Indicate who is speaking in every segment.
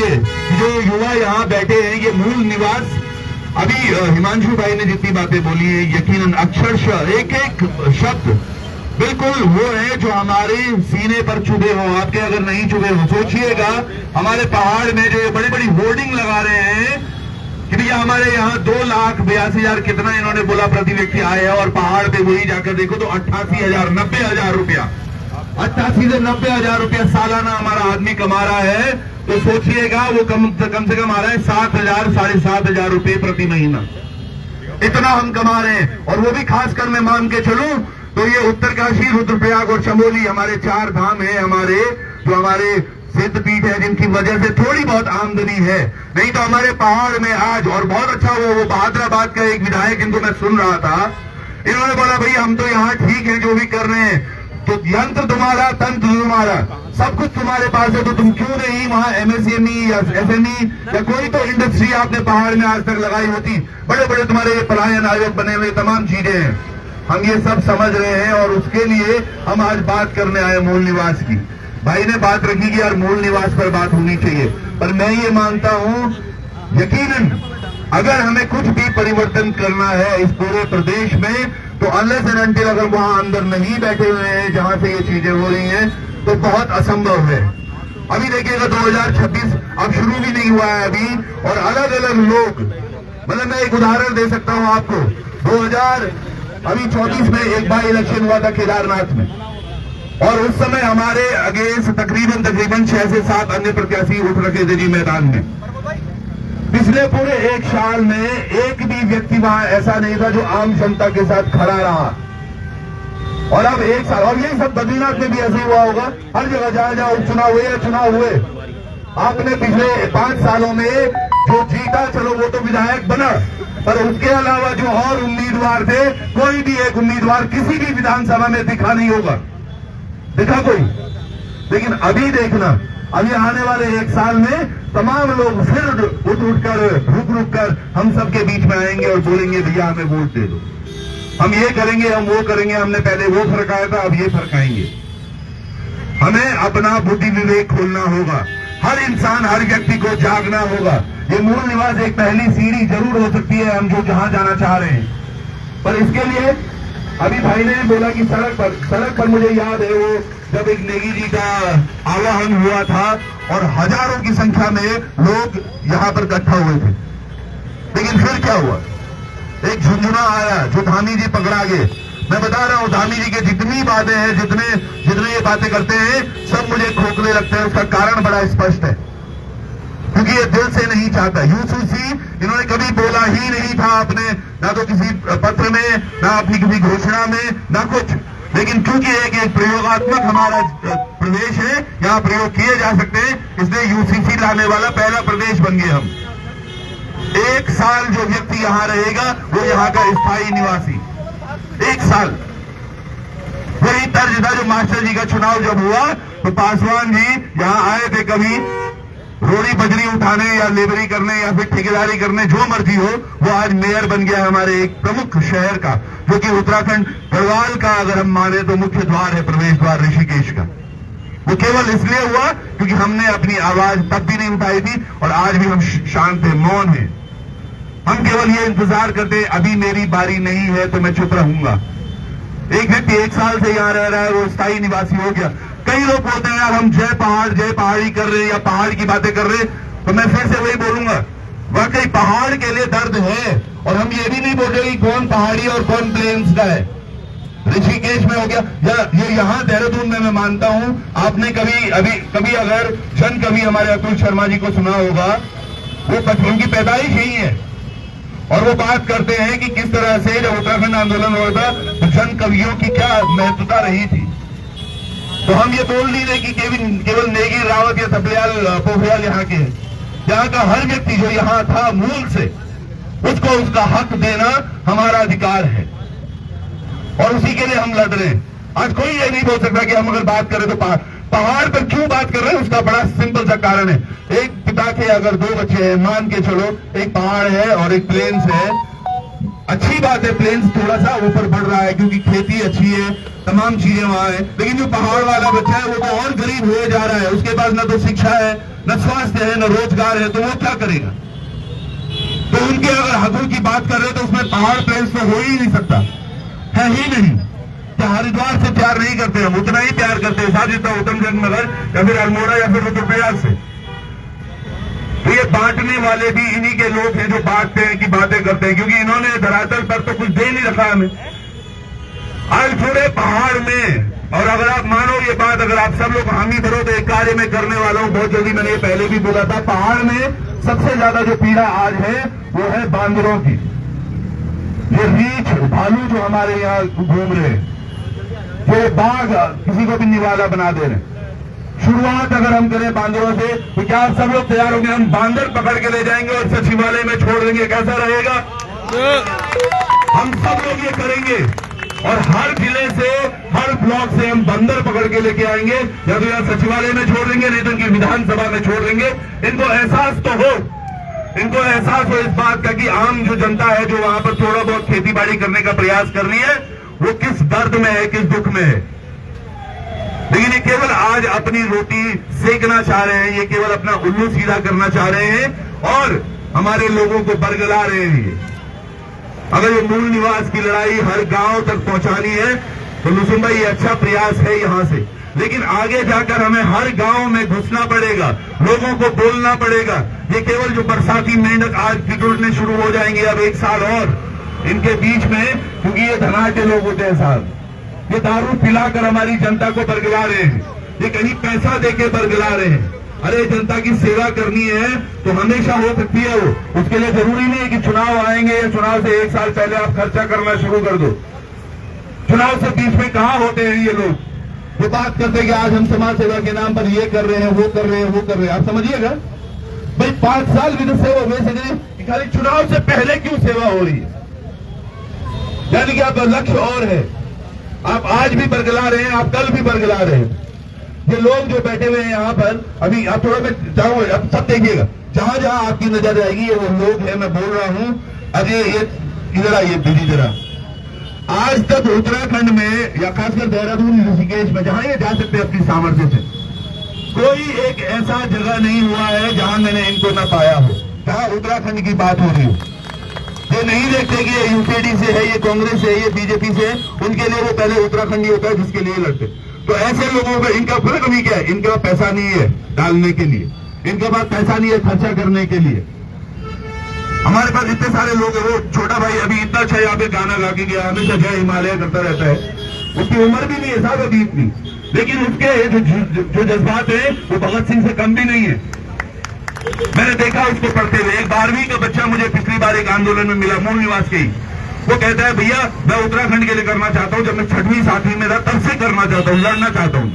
Speaker 1: चाहिए कि जो युवा यहाँ बैठे हैं ये मूल निवास, अभी हिमांशु भाई ने जितनी बातें बोली है यकीनन अक्षरशः एक एक शब्द बिल्कुल वो है जो हमारे सीने पर चुभे हो, आपके अगर नहीं चुभे हो। सोचिएगा हमारे पहाड़ में जो बड़ी बड़ी होर्डिंग लगा रहे हैं कि भैया हमारे यहाँ 2,82,000 कितना इन्होंने बोला प्रति व्यक्ति आए हैं, और पहाड़ पे वही जाकर देखो तो 88,000 90,000 रुपया, 88 से 90,000 रुपया सालाना हमारा आदमी कमा रहा है। तो सोचिएगा वो कम से कम आ रहा है 7,000 7,500 रुपये प्रति महीना, इतना हम कमा रहे हैं। और वो भी खासकर मैं मान के चलूं तो ये उत्तरकाशी, रुद्रप्रयाग और चमोली हमारे 4 धाम है, हमारे जो हमारे सिद्धपीठ है, जिनकी वजह से थोड़ी बहुत आमदनी है। नहीं तो हमारे पहाड़ में आज, और बहुत अच्छा वो बहादुराबाद का एक विधायक जिनको मैं सुन रहा था, इन्होंने बोला भैया हम तो यहाँ ठीक है जो भी कर रहे हैं, तो यंत्र तुम्हारा तंत्र तुम्हारा सब कुछ तुम्हारे पास है, तो तुम क्यों नहीं वहाँ एमएसएमई या एसएमई या कोई तो इंडस्ट्री आपने पहाड़ में आज तक लगाई होती। बड़े बड़े तुम्हारे पलायन आयोग बने हुए तमाम चीजें हैं, हम ये सब समझ रहे हैं और उसके लिए हम आज बात करने आए मूल निवास की। भाई ने बात रखी कि यार मूल निवास पर बात होनी चाहिए, पर मैं ये मानता हूं यकीनन अगर हमें कुछ भी परिवर्तन करना है इस पूरे प्रदेश में, तो अनलेस एंड अनटिल अगर वहां अंदर नहीं बैठे हुए हैं जहां से ये चीजें हो रही हैं, तो बहुत असंभव है। अभी देखिएगा 2026 अब शुरू भी नहीं हुआ है अभी, और अलग अलग लोग, मतलब मैं एक उदाहरण दे सकता हूं आपको, 2024 में एक बार इलेक्शन हुआ था केदारनाथ में, और उस समय हमारे अगेंस्ट तकरीबन 6 से 7 अन्य प्रत्याशी उठ रखे थे जी मैदान में। पिछले पूरे 1 साल में एक भी व्यक्ति वहां ऐसा नहीं था जो आम जनता के साथ खड़ा रहा। और अब 1 साल, और यही सब बद्रीनाथ में भी ऐसे हुआ होगा, हर जगह जहां जहां उपचुनाव हुए या चुनाव हुए, आपने पिछले 5 सालों में जो जीता चलो वो तो विधायक बना, पर उसके अलावा जो और उम्मीदवार थे, कोई भी एक उम्मीदवार किसी भी विधानसभा में दिखा नहीं होगा, दिखा कोई। लेकिन अभी देखना, अभी आने वाले 1 साल में तमाम लोग फिर उठ कर रुक कर हम सबके बीच में आएंगे और बोलेंगे भैया हमें वोट दे दो, हम ये करेंगे, हम वो करेंगे, हमने पहले वो फरकाया था, अब ये फरकाएंगे। हमें अपना बुद्धि विवेक खोलना होगा, हर इंसान हर व्यक्ति को जागना होगा। ये मूल निवास एक पहली सीढ़ी जरूर हो सकती है हम जो जहां जाना चाह रहे हैं, पर इसके लिए अभी भाई ने बोला कि सड़क पर मुझे याद है वो जब एक नेगी जी का आवाहन हुआ था और हजारों की संख्या में लोग यहाँ पर इकट्ठा हुए थे, लेकिन फिर क्या हुआ, एक झुंझुना आया जो धामी जी पकड़ा गए। मैं बता रहा हूं धामी जी के जितनी बातें हैं, जितने ये बातें करते हैं, सब मुझे खोखले लगते हैं। उसका कारण बड़ा स्पष्ट है, क्योंकि ये दिल से नहीं चाहता। यूसुफी इन्होंने कभी बोला ही नहीं था अपने, ना तो किसी पत्र में, ना अपनी किसी घोषणा में, ना कुछ, लेकिन क्योंकि एक प्रयोगात्मक हमारा प्रदेश है, यहाँ प्रयोग किए जा सकते हैं, इसलिए यूसीसी लाने वाला पहला प्रदेश बन गए हम। 1 साल जो व्यक्ति यहाँ रहेगा वो यहाँ का स्थायी निवासी, 1 साल। वही तर्ज था जो मास्टर जी का चुनाव जब हुआ तो पासवान जी यहाँ आए थे, कभी रोड़ी बजरी उठाने या लेबरी करने या फिर ठेकेदारी करने, जो मर्जी हो, वो आज मेयर बन गया हमारे एक प्रमुख शहर का, जो कि उत्तराखंड गढ़वाल का अगर हम माने तो मुख्य द्वार है, प्रवेश द्वार ऋषिकेश का। वो केवल इसलिए हुआ क्योंकि हमने अपनी आवाज तब भी नहीं उठाई थी, और आज भी हम शांत है, मौन है। हम केवल ये इंतजार करते अभी मेरी बारी नहीं है तो मैं चुप रहूंगा। एक व्यक्ति 1 साल से यहाँ रह रहा है, वो स्थायी निवासी हो गया। कई लोग बोलते हैं यार हम जय पहाड़ी कर रहे हैं या पहाड़ की बातें कर रहे हैं, तो मैं फिर से वही बोलूंगा, वाकई पहाड़ के लिए दर्द है। और हम ये भी नहीं बोल रहे कि कौन पहाड़ी और कौन प्लेन्स का है। ऋषिकेश में हो गया, या ये यहाँ देहरादून में मैं मानता हूं, आपने कभी अगर जन कवि हमारे अतुल शर्मा जी को सुना होगा, वो बचपन की पैदाइश यही है, और वो बात करते हैं कि किस तरह से जब उत्तराखंड आंदोलन हुआ था तो जन कवियों की क्या महत्वता रही थी। तो हम ये बोल नहीं रहे कि केवल नेगी रावत या थपलियाल पोखरियाल यहाँ के, यहाँ का हर व्यक्ति जो यहाँ था मूल से, उसको उसका हक देना हमारा अधिकार है, और उसी के लिए हम लड़ रहे हैं। आज कोई ये नहीं बोल सकता कि हम अगर बात करें तो पहाड़ पर क्यों बात कर रहे हैं, उसका बड़ा सिंपल सा कारण है। एक पिता के अगर 2 बच्चे हैं, मान के चलो, एक पहाड़ है और एक प्लेन्स है, अच्छी बात है, प्लेन्स थोड़ा सा ऊपर बढ़ रहा है क्योंकि खेती अच्छी है, तमाम चीजें वहां है, लेकिन जो पहाड़ वाला बच्चा है वो तो और गरीब हुए जा रहा है। उसके पास न तो शिक्षा है, न स्वास्थ्य है, न रोजगार है, तो वो क्या करेगा? तो उनके अगर हकों की बात कर रहे तो उसमें पहाड़ प्लेन्स तो हो ही नहीं सकता, है ही नहीं। क्या हरिद्वार से प्यार नहीं करते? हम उतना ही प्यार करते हैं साथ जितना उधमसिंह नगर या फिर अल्मोड़ा या फिर रुद्रप्रयाग से। तो ये बांटने वाले भी इन्हीं के लोग हैं जो बांटते हैं कि बातें करते हैं, क्योंकि इन्होंने धरातल पर तो कुछ दे नहीं रखा हमें। आज थोड़े पहाड़ में, और अगर आप मानो ये बात, अगर आप सब लोग हामी भरो तो एक कार्य में करने वाला हूं बहुत जल्दी। मैंने ये पहले भी बोला था, पहाड़ में सबसे ज्यादा जो पीड़ा आज है वो है बांदरों की। ये रीछ भालू जो हमारे यहाँ घूम रहे हैं, ये बाघ किसी को भी निवाला बना दे रहे हैं। शुरुआत अगर हम करें बांदरों से, तो क्या आप सब लोग तैयार होंगे? हम बांदर पकड़ के ले जाएंगे और सचिवालय में छोड़ देंगे, कैसा रहेगा? हम सब लोग ये करेंगे और हर जिले से, हर ब्लॉक से हम बंदर पकड़ के लेके आएंगे, या तो यहाँ सचिवालय में छोड़ देंगे, नहीं तो इनकी विधानसभा में छोड़ देंगे। इनको एहसास तो हो, इनको एहसास हो इस बात का कि आम जो जनता है जो वहां पर थोड़ा बहुत खेती बाड़ी करने का प्रयास कर रही है, वो किस दर्द में है, किस दुख में है। लेकिन ये केवल आज अपनी रोटी सेकना चाह रहे हैं, ये केवल अपना उल्लू सीधा करना चाह रहे हैं और हमारे लोगों को बरगला रहे हैं। अगर ये मूल निवास की लड़ाई हर गांव तक पहुंचानी है तो लुसुन भाई ये अच्छा प्रयास है यहां से, लेकिन आगे जाकर हमें हर गांव में घुसना पड़ेगा, लोगों को बोलना पड़ेगा। ये केवल जो बरसाती मेंढक आज टिटुरने शुरू हो जाएंगे अब एक साल और इनके बीच में, क्योंकि ये धनाटे लोग होते हैं साहब, ये दारू पिलाकर हमारी जनता को बरगला रहे हैं, ये कहीं पैसा देके बरगला रहे हैं। अरे जनता की सेवा करनी है तो हमेशा हो सकती है वो, उसके लिए जरूरी नहीं है कि चुनाव आएंगे या चुनाव से एक साल पहले आप खर्चा करना शुरू कर दो। चुनाव से बीच में कहां होते हैं ये लोग जो बात करते हैं कि आज हम समाज सेवा के नाम पर ये कर रहे हैं, वो कर रहे हैं, वो कर रहे हैं। आप समझिएगा भाई, 5 साल भी तो सेवा हुए से खाली चुनाव से पहले क्यों सेवा हो रही है? यानी कि आपका लक्ष्य और है, आप आज भी बरगला रहे हैं, आप कल भी बरगला रहे हैं। ये लोग जो बैठे हुए हैं यहाँ पर, अभी आप थोड़ा मैं जाऊँ, अब सब देखिएगा, जहां जहां आपकी नजर आएगी ये वो लोग हैं, मैं बोल रहा हूं। अब ये इधर आइए दीदी जरा। आज तक उत्तराखंड में या खासकर देहरादून, ऋषिकेश में, जहां ये जा सकते हैं अपनी सामर्थ्य से, कोई एक ऐसा जगह नहीं हुआ है जहां मैंने इनको न पाया हो। जहां उत्तराखंड की बात हो रही हो, ये नहीं देखते कि ये यूपीडी से है, ये कांग्रेस से है, ये बीजेपी से है, उनके लिए वो पहले उत्तराखंड ही होता है जिसके लिए लड़ते। तो ऐसे लोगों का इनका कोई कमी क्या है? इनके पास पैसा नहीं है डालने के लिए, इनके पास पैसा नहीं है खर्चा करने के लिए। हमारे पास इतने सारे लोग हैं, वो छोटा भाई अभी इतना अच्छा यहाँ पे गाना गा के गया, हमेशा जय हिमालय करता रहता है, उसकी उम्र भी नहीं है साहब अभी इतनी, लेकिन उसके जो जज्बात है वो भगत सिंह से कम भी नहीं है। मैंने देखा उसको पढ़ते हुए, एक 12वीं का बच्चा मुझे पिछली बार एक आंदोलन में मिला, मूल निवास के ही, वो कहता है भैया मैं उत्तराखंड के लिए करना चाहता हूं, जब मैं 6वीं 7वीं में था तब से करना चाहता हूं, लड़ना चाहता हूं।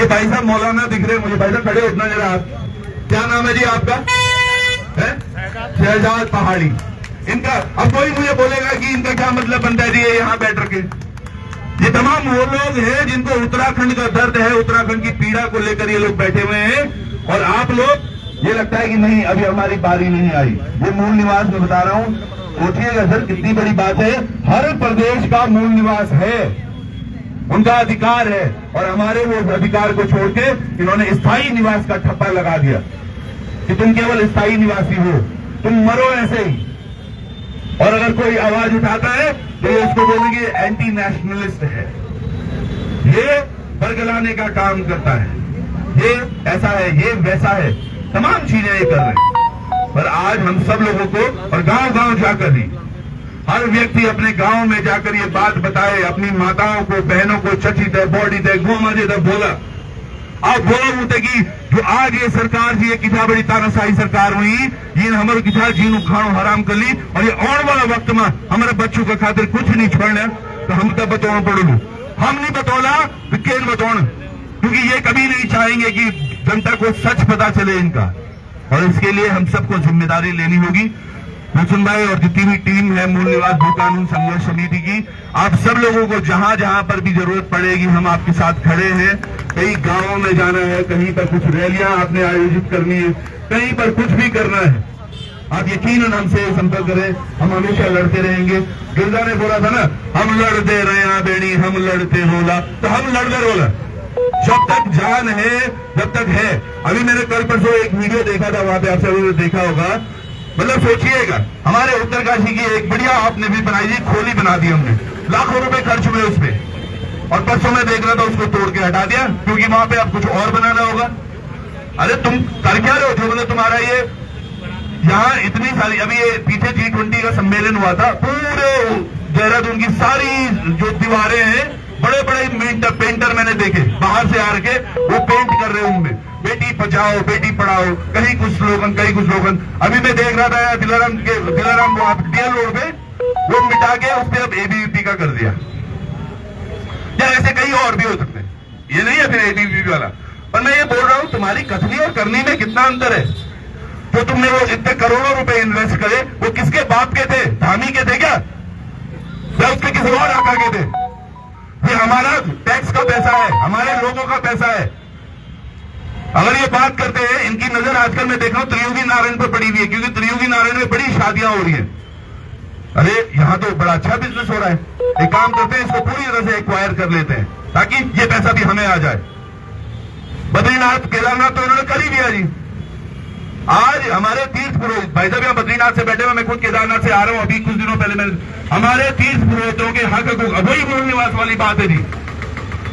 Speaker 1: ये भाई साहब मौलाना दिख रहे हैं मुझे, भाई साहब खड़े उठना जरा आप, क्या नाम है जी आपका? शहजाद पहाड़ी। इनका अब कोई मुझे बोलेगा कि इनका क्या मतलब बनता है जी ये यहाँ बैठ रखे। ये तमाम वो लोग हैं जिनको उत्तराखंड का दर्द है, उत्तराखंड की पीड़ा को लेकर ये लोग बैठे हुए हैं, और आप लोग ये लगता है कि नहीं अभी हमारी बारी नहीं आई। ये मूल निवास में बता रहा हूं, सोचिएगा सर कितनी बड़ी बात है। हर प्रदेश का मूल निवास है, उनका अधिकार है, और हमारे वो अधिकार को छोड़ के इन्होंने स्थायी निवास का ठप्पा लगा दिया कि तुम केवल स्थायी निवासी हो, तुम मरो ऐसे ही। और अगर कोई आवाज उठाता है तो ये उसको बोलेंगे एंटी नेशनलिस्ट है, ये बरगलाने का काम करता है, ये ऐसा है, ये वैसा है, तमाम चीजें ये कर रहे हैं। पर आज हम सब लोगों को, और गांव गांव जाकर ही हर व्यक्ति अपने गांव में जाकर ये बात बताए, अपनी माताओं को, बहनों को चची तय बॉडी तय गोमाजे तक बोला। आप बोलो मुझे कि जो आज ये सरकार जी कितना बड़ी तानाशाही सरकार हुई, ये हमारे कितना जीन उखाड़ो हराम कर ली, और ये आने वाला वक्त में हमारे बच्चों का खातिर कुछ नहीं छोड़ना, तो हम तब बतौना पड़ू। हम नहीं बतौला तो केन बतौन, क्योंकि ये कभी नहीं चाहेंगे कि जनता को सच पता चले इनका, और इसके लिए हम सबको जिम्मेदारी लेनी होगी। लुसुन भाई और जितनी भी टीम है मूल निवास भू कानून संघर्ष समिति की, आप सब लोगों को जहां जहां पर भी जरूरत पड़ेगी हम आपके साथ खड़े हैं। कई गांवों में जाना है, कहीं पर कुछ रैलियां आपने आयोजित करनी है, कहीं पर कुछ भी करना है, आप यकीनन हमसे संपर्क करें, हम हमेशा लड़ते रहेंगे। गिरजा ने बोला था ना, हम लड़ते रहे बेड़ी, हम लड़ते रोला, तो हम लड़ते रोला जब तक जान है, जब तक है। अभी मैंने कल परसों एक वीडियो देखा था, वहां पे आप सभी ने देखा होगा। मतलब सोचिएगा, हमारे उत्तरकाशी की एक बढ़िया आपने भी बनाई थी, खोली बना दी हमने, लाखों रुपए खर्च हुए उस पर, और परसों मैं देख रहा था उसको तोड़ के हटा दिया क्योंकि वहां पे अब कुछ और बनाना होगा। अरे तुम कर क्या रहे हो? जो मतलब तुम्हारा ये यहाँ इतनी सारी, अभी ये पीछे G20 का सम्मेलन हुआ था, पूरे देहरादून की सारी जो दीवारें हैं, बड़े बड़े पेंटर मैंने देखे बाहर से आके वो पेंट कर रहे हैं उनमें, बेटी बचाओ बेटी पढ़ाओ, कहीं कुछ स्लोगन कहीं कुछ स्लोगन। अभी मैं देख रहा था दिलाराम DL रोड पे वो मिटा के उस पर अब ABVP का कर दिया। या ऐसे कई और भी हो सकते हैं, ये नहीं है फिर ABVP वाला। पर मैं ये बोल रहा हूं, तुम्हारी कथनी और करनी में कितना अंतर है। जो तुमने वो इतने करोड़ों रुपए इन्वेस्ट करे, वो किसके बाप के थे? धामी के थे क्या? या उसके किसी और आका के थे? ये हमारा टैक्स का पैसा है, हमारे लोगों का पैसा है। अगर ये बात करते हैं, इनकी नजर आजकल मैं देख रहा हूं त्रियोगी नारायण पर पड़ी हुई है, क्योंकि त्रियोगी नारायण में बड़ी शादियां हो रही है। अरे यहां तो बड़ा अच्छा बिजनेस हो रहा है, एक काम करते हैं, इसको पूरी तरह से एक्वायर कर लेते हैं ताकि ये पैसा भी हमें आ जाए। बद्रीनाथ केदारनाथ तो इन्होंने कर ही दिया जी। आज हमारे तीर्थ पुरोहित भाई साहब यहाँ बद्रीनाथ से बैठे हुए, मैं खुद केदारनाथ से आ रहा हूं, अभी कुछ दिनों पहले हमारे तीर्थ पुरोहितों के हक को, वही मूल निवास वाली बात है जी।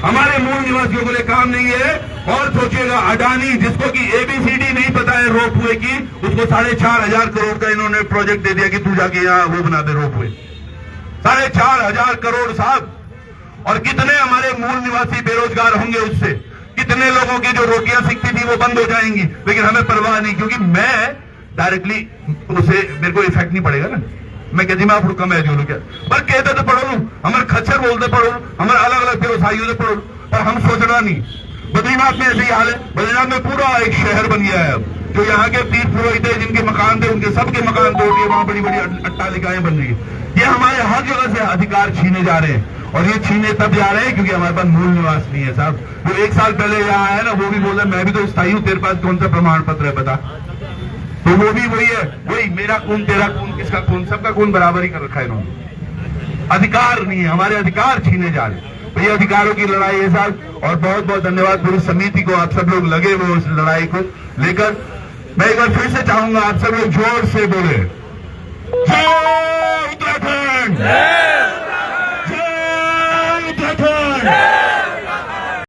Speaker 1: हमारे मूल निवासियों को लिए काम नहीं है। और सोचिएगा, अडानी जिसको कि ABCD नहीं पता है रोपवे की, उसको 4,500 करोड़ का इन्होंने प्रोजेक्ट दे दिया कि तू जाके यहाँ वो बना दे रोपवे। 4,500 करोड़ साहब। और कितने हमारे मूल निवासी बेरोजगार होंगे उससे, कितने लोगों की जो रोटियां सिकती थी वो बंद हो जाएंगी। लेकिन हमें परवाह नहीं, क्योंकि मैं डायरेक्टली उसे, मेरे को इफेक्ट नहीं पड़ेगा ना। मैं कहती मैं आप कम है जो क्या, पर कहते तो पढ़ो लू, हमारे खच्चर बोलते पढ़ो, हमारे अलग अलग व्यवसायियों से पढ़ो, पर हम सोचना नहीं। बद्रीनाथ में ऐसे ही हाल है। बद्रीनाथ में पूरा एक शहर बन गया है अब। जो यहाँ के तीर्थ पुरोहित है, जिनके मकान थे, उनके सबके मकान तोड़ दिए, वहां बड़ी बड़ी अट्टालिकाएं बन रही है। ये हमारे हर जगह से अधिकार छीने जा रहे हैं, और ये छीने तब जा रहे हैं क्योंकि हमारे पास मूल निवास नहीं है साहब। वो 1 साल पहले यहाँ आया ना, वो भी बोल रहा मैं भी तो स्थायी हूँ, तेरे पास कौन सा प्रमाण पत्र है बता? तो वो भी वही है, वही मेरा खून तेरा खून किसका खून, सबका खून बराबर ही कर रखा है इन्होंने। अधिकार नहीं है, हमारे अधिकार छीने जा रहे हैं। तो ये अधिकारों की लड़ाई है साहब। और बहुत बहुत धन्यवाद पूरी समिति को, आप सब लोग लगे वो उस लड़ाई को लेकर। मैं एक बार फिर से चाहूंगा आप सब लोग जोर से बोले, जय उत्तराखंड।